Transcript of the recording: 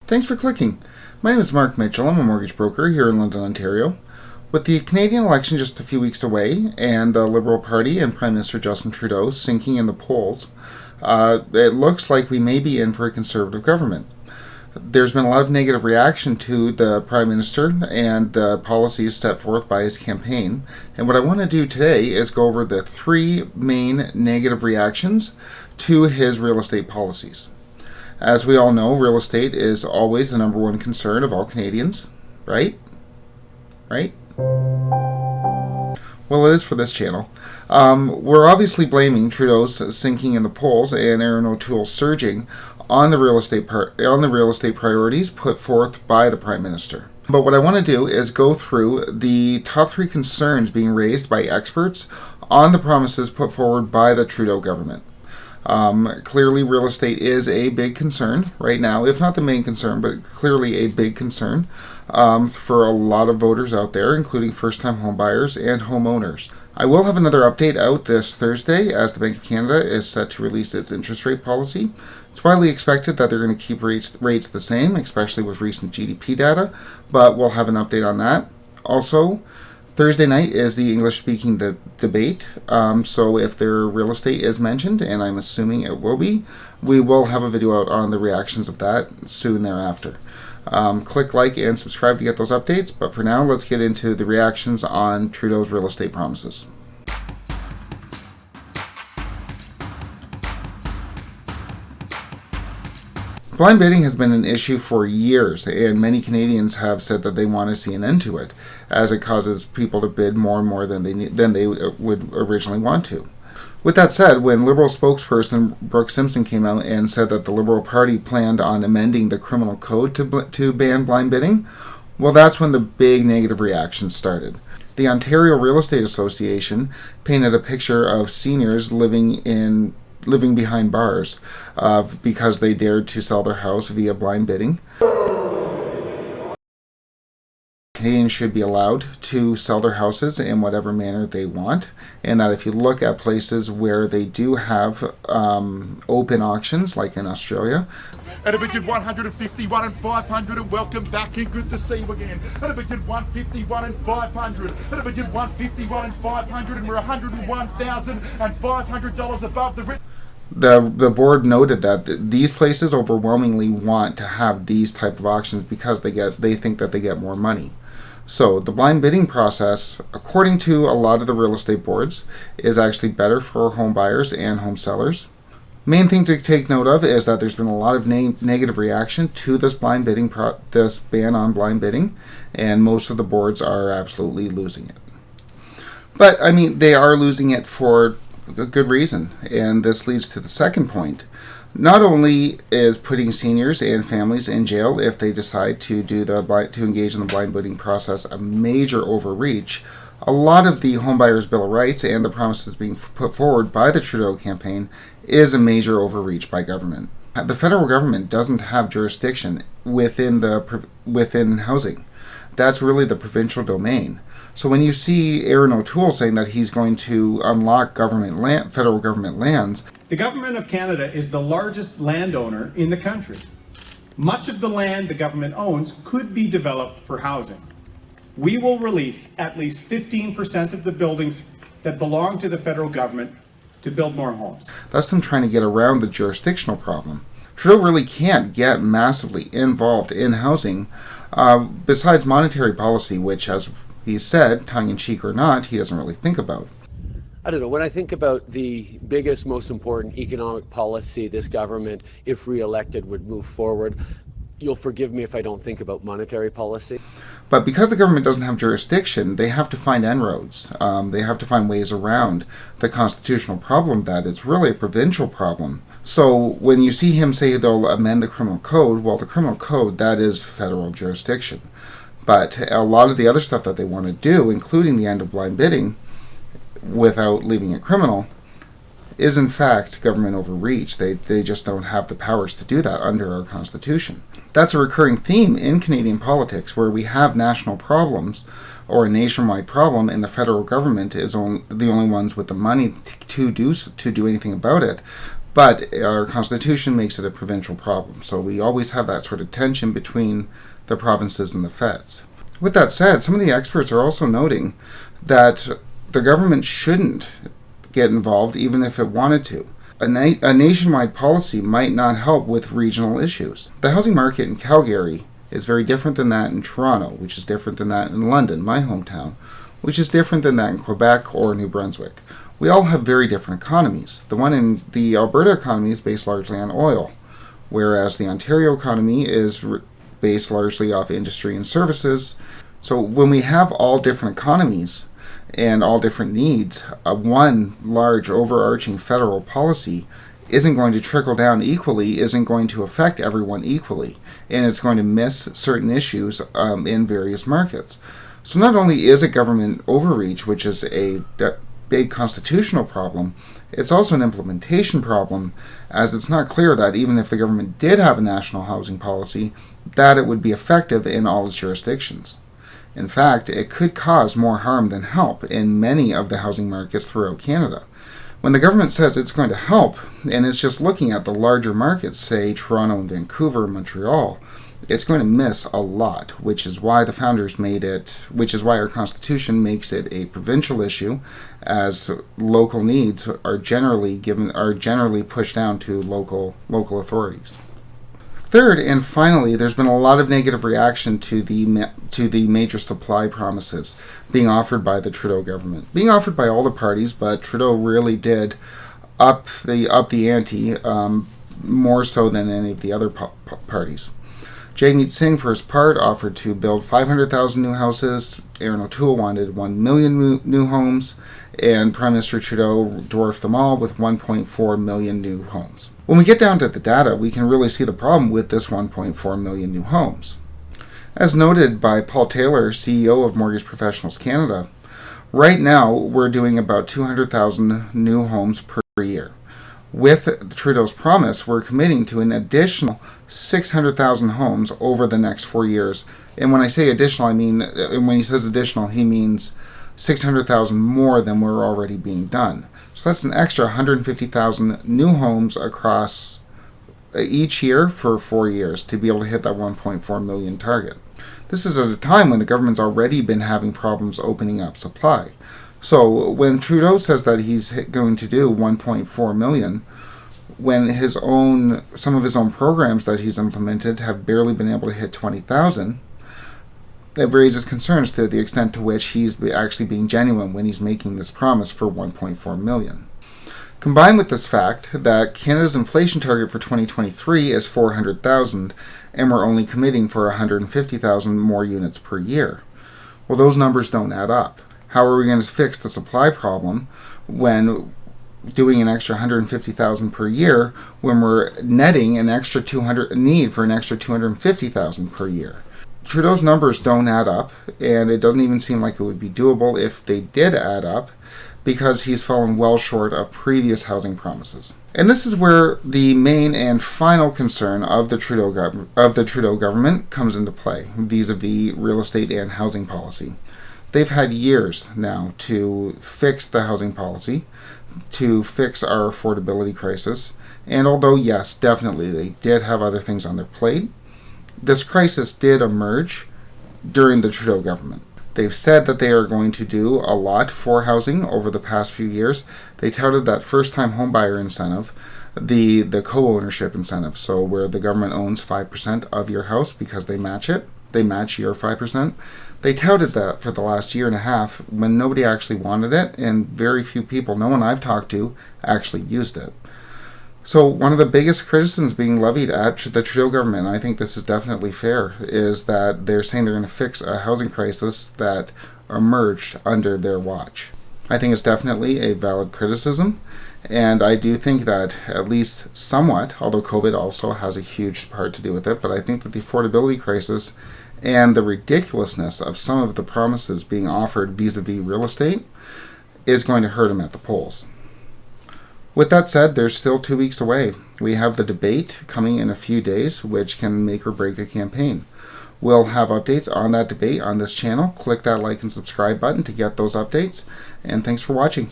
Thanks for clicking. My name is Mark Mitchell. I'm a mortgage broker here in London, Ontario. With the Canadian election just a few weeks away and the Liberal Party and Prime Minister Justin Trudeau sinking in the polls, it looks like we may be in for a Conservative government. There's been a lot of negative reaction to the Prime Minister and the policies set forth by his campaign. And what I want to do today is go over the three main negative reactions to his real estate policies. As we all know, real estate is always the number one concern of all Canadians, right? Right? Well, it is for this channel. We're obviously blaming Trudeau's sinking in the polls and Erin O'Toole's surging on the real estate priorities put forth by the Prime Minister. But what I want to do is go through the top three concerns being raised by experts on the promises put forward by the Trudeau government. Clearly, real estate is a big concern right now, if not the main concern, but clearly a big concern for a lot of voters out there, including first-time homebuyers and homeowners. I will have another update out this Thursday as the Bank of Canada is set to release its interest rate policy. It's widely expected that they're going to keep rates the same, especially with recent GDP data, but we'll have an update on that. Also, Thursday night is the English-speaking debate, so if their real estate is mentioned, and I'm assuming it will be, we will have a video out on the reactions of that soon thereafter. Click like and subscribe to get those updates, but for now, let's get into the reactions on Trudeau's real estate promises. Blind bidding has been an issue for years, and many Canadians have said that they want to see an end to it, as it causes people to bid more and more than they would originally want to. With that said, when Liberal spokesperson Brooke Simpson came out and said that the Liberal Party planned on amending the criminal code to ban blind bidding, well, that's when the big negative reactions started. The Ontario Real Estate Association painted a picture of seniors living behind bars because they dared to sell their house via blind bidding. Canadians should be allowed to sell their houses in whatever manner they want, and that if you look at places where they do have open auctions, like in Australia. And a bid 151 and 500, and welcome back and good to see you again. And a bid 151 and 500, and a bid 151 and 500, and we're $101,500 above the. The board noted that these places overwhelmingly want to have these type of auctions because they think that they get more money. So the blind bidding process, according to a lot of the real estate boards, is actually better for home buyers and home sellers. Main thing to take note of is that there's been a lot of negative reaction to this blind bidding this ban on blind bidding, and most of the boards are absolutely losing it. But I mean, they are losing it for a good reason, and this leads to the second point. Not only is putting seniors and families in jail if they decide to engage in the blind bidding process a major overreach, a lot of the Homebuyers Bill of Rights and the promises being put forward by the Trudeau campaign is a major overreach by government. The federal government doesn't have jurisdiction within housing. That's really the provincial domain. So when you see Erin O'Toole saying that he's going to unlock federal government lands. The Government of Canada is the largest landowner in the country. Much of the land the government owns could be developed for housing. We will release at least 15% of the buildings that belong to the federal government to build more homes. That's them trying to get around the jurisdictional problem. Trudeau really can't get massively involved in housing besides monetary policy, which, as he said, tongue-in-cheek or not, he doesn't really think about. I don't know. When I think about the biggest, most important economic policy this government, if re-elected, would move forward, you'll forgive me if I don't think about monetary policy. But because the government doesn't have jurisdiction, they have to find inroads. They have to find ways around the constitutional problem that it's really a provincial problem. So when you see him say they'll amend the criminal code, well, the criminal code, that is federal jurisdiction. But a lot of the other stuff that they want to do, including the end of blind bidding, without leaving it criminal, is in fact government overreach. They just don't have the powers to do that under our Constitution. That's a recurring theme in Canadian politics, where we have national problems or a nationwide problem, and the federal government is the only ones with the money to do anything about it. But our Constitution makes it a provincial problem. So we always have that sort of tension between the provinces and the feds. With that said, some of the experts are also noting that the government shouldn't get involved even if it wanted to. A nationwide policy might not help with regional issues. The housing market in Calgary is very different than that in Toronto, which is different than that in London, my hometown, which is different than that in Quebec or New Brunswick. We all have very different economies. The one in the Alberta economy is based largely on oil, whereas the Ontario economy is based largely off industry and services. So when we have all different economies and all different needs, one large overarching federal policy isn't going to trickle down equally, isn't going to affect everyone equally, and it's going to miss certain issues in various markets. So not only is it government overreach, which is a big constitutional problem, it's also an implementation problem, as it's not clear that even if the government did have a national housing policy, that it would be effective in all its jurisdictions. In fact, it could cause more harm than help in many of the housing markets throughout Canada. When the government says it's going to help, and it's just looking at the larger markets, say Toronto and Vancouver and Montreal, it's going to miss a lot, which is why the founders made it, which is why our Constitution makes it a provincial issue, as local needs are generally pushed down to local authorities. Third, and finally, there's been a lot of negative reaction to the major supply promises being offered by the Trudeau government, being offered by all the parties, but Trudeau really did up the ante more so than any of the other parties. Jagmeet Singh, for his part, offered to build 500,000 new houses. Aaron O'Toole wanted 1 million new homes, and Prime Minister Trudeau dwarfed them all with 1.4 million new homes. When we get down to the data, we can really see the problem with this 1.4 million new homes. As noted by Paul Taylor, CEO of Mortgage Professionals Canada, right now we're doing about 200,000 new homes per year. With Trudeau's promise, we're committing to an additional 600,000 homes over the next 4 years. And when I say additional, I mean, when he says additional, he means 600,000 more than were already being done. So that's an extra 150,000 new homes across each year for 4 years to be able to hit that 1.4 million target. This is at a time when the government's already been having problems opening up supply. So when Trudeau says that he's going to do 1.4 million, when some of his own programs that he's implemented have barely been able to hit 20,000, that raises concerns to the extent to which he's actually being genuine when he's making this promise for 1.4 million. Combined with this fact that Canada's inflation target for 2023 is 400,000, and we're only committing for 150,000 more units per year. Well, those numbers don't add up. How are we going to fix the supply problem when doing an extra 150,000 per year when we're netting an extra need for an extra 250,000 per year? Trudeau's numbers don't add up, and it doesn't even seem like it would be doable if they did add up, because he's fallen well short of previous housing promises. And this is where the main and final concern of the Trudeau government comes into play, vis-a-vis real estate and housing policy. They've had years now to fix the housing policy, to fix our affordability crisis, and although, yes, definitely they did have other things on their plate, this crisis did emerge during the Trudeau government. They've said that they are going to do a lot for housing over the past few years. They touted that first-time homebuyer incentive, the co-ownership incentive, so where the government owns 5% of your house because they match it. They match your 5%. They touted that for the last year and a half when nobody actually wanted it, and very few people, no one I've talked to, actually used it. So one of the biggest criticisms being levied at the Trudeau government, and I think this is definitely fair, is that they're saying they're going to fix a housing crisis that emerged under their watch. I think it's definitely a valid criticism, and I do think that at least somewhat, although COVID also has a huge part to do with it, but I think that the affordability crisis and the ridiculousness of some of the promises being offered vis-a-vis real estate is going to hurt them at the polls. With that said, there's still 2 weeks away. We have the debate coming in a few days, which can make or break a campaign. We'll have updates on that debate on this channel. Click that like and subscribe button to get those updates, and thanks for watching.